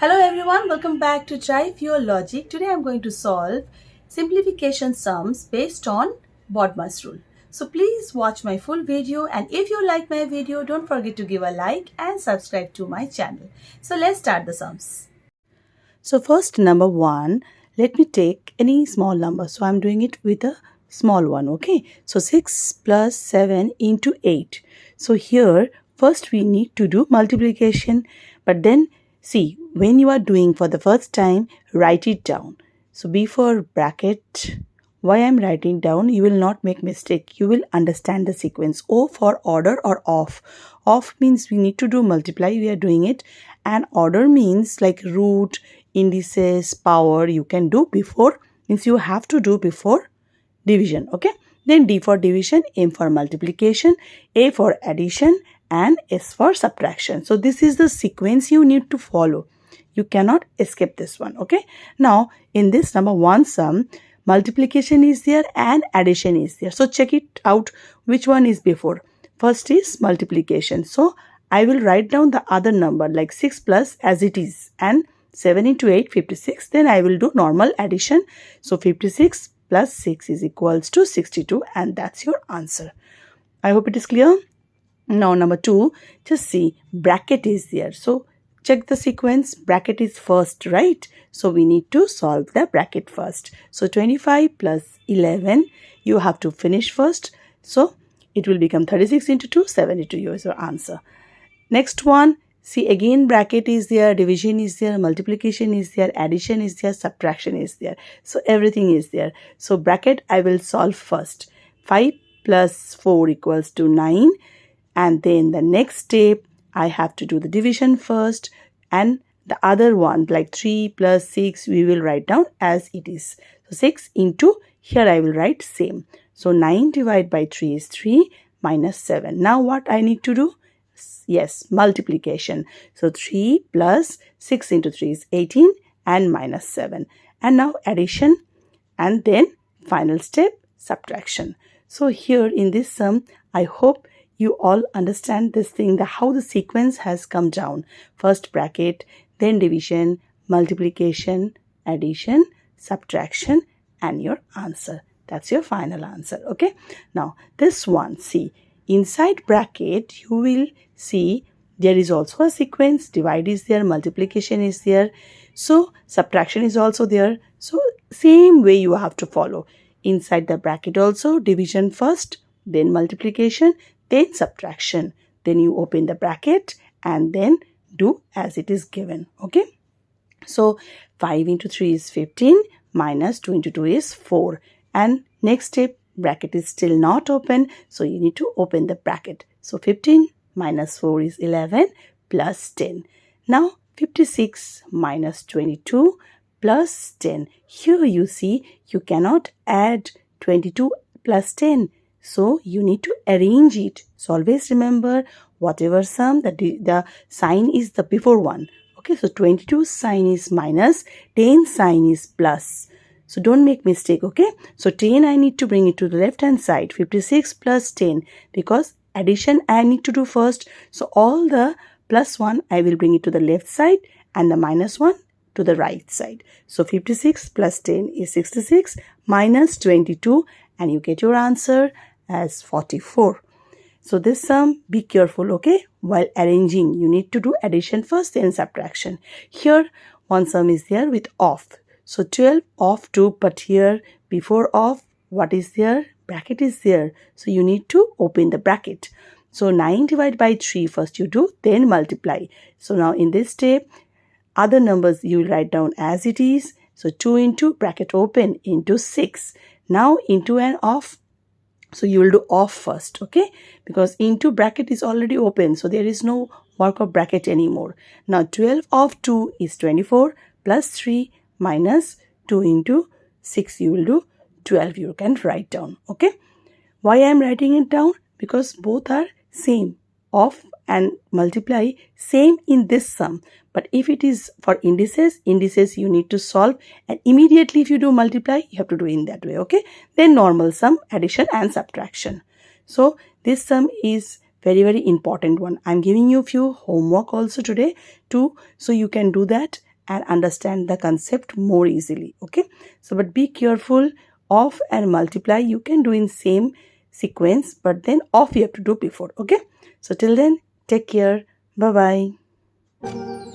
Hello everyone, welcome back to Try Your Logic. Today I'm going to solve simplification sums based on Bodmas rule. So please watch my full video, and if you like my video, don't forget to give a like and subscribe to my channel. So let's start the sums. So first, number 1, let me take any small number. So I'm doing it with a small one, okay? So 6 plus 7 into 8. So here first we need to do multiplication, but then see, when you are doing for the first time, write it down. So before bracket, why I'm writing down, you will not make mistake. You will understand the sequence. O for order or off. Off means we need to do multiply, we are doing it. And order means like root, indices, power, you can do before, means you have to do before division, okay? Then D for division, M for multiplication, A for addition, and S for subtraction. So this is the sequence you need to follow. You cannot escape this one, okay? Now, in this number 1 sum, multiplication is there and addition is there. So check it out which one is before. First is multiplication. So I will write down the other number like 6 plus as it is, and 7 into 8, 56. Then I will do normal addition. So 56 plus 6 is equals to 62, and that's your answer. I hope it is clear. Now number 2, just see bracket is there. So check the sequence. Bracket is first, right? So we need to solve the bracket first. So 25 plus 11, you have to finish first. So it will become 36 into 2, 72 is your answer. Next one, see again bracket is there, division is there, multiplication is there, addition is there, subtraction is there. So everything is there. So bracket I will solve first. 5 plus 4 equals to 9. And then the next step, I have to do the division first, and the other one like 3 plus 6 we will write down as it is. So 6 into, here I will write same. So 9 divided by 3 is 3 minus 7. Now what I need to do? Yes, multiplication. So 3 plus 6 into 3 is 18 and minus 7. And now addition, and then final step, subtraction. So here in this sum, I hope you all understand this thing, how the sequence has come down. First bracket, then division, multiplication, addition, subtraction, and your answer. That's your final answer, okay? Now this one, see, inside bracket you will see there is also a sequence. Divide is there, multiplication is there, so subtraction is also there. So same way you have to follow. Inside the bracket also, division first, then multiplication, then subtraction. Then you open the bracket and then do as it is given, okay? So 5 into 3 is 15 minus 2 into 2 is 4. And next step, bracket is still not open, so you need to open the bracket. So 15 minus 4 is 11 plus 10. Now 56 minus 22 plus 10. Here you see you cannot add 22 plus 10. So you need to arrange it. So always remember, whatever sum, the sign is the before one. Okay, so 22 sign is minus, 10 sign is plus. So don't make mistake, okay? So 10 I need to bring it to the left hand side. 56 plus 10, because addition I need to do first. So all the plus 1 I will bring it to the left side and the minus 1 to the right side. So 56 plus 10 is 66 minus 22, and you get your answer as 44. So this sum, be careful, okay? While arranging, you need to do addition first, then subtraction. Here, one sum is there with off. So 12 off 2, but here before off, what is there? Bracket is there. So you need to open the bracket. So 9 divided by 3 first you do, then multiply. So now in this step, other numbers you will write down as it is. So 2 into bracket open into 6. Now into and off. So you will do off first, okay? Because into bracket is already open, so there is no work of bracket anymore. Now 12 of 2 is 24 plus 3 minus 2 into 6. You will do 12. You can write down, okay? Why I am writing it down? Because both are same. Off and multiply same in this sum. But if it is for indices you need to solve, and immediately if you do multiply, you have to do in that way, okay? Then normal sum, addition and subtraction. So this sum is very important one. I'm giving you a few homework also today too, so you can do that and understand the concept more easily. Okay, so but be careful. Off and multiply you can do in same sequence, but then off you have to do before. Okay, so till then, take care. Bye bye.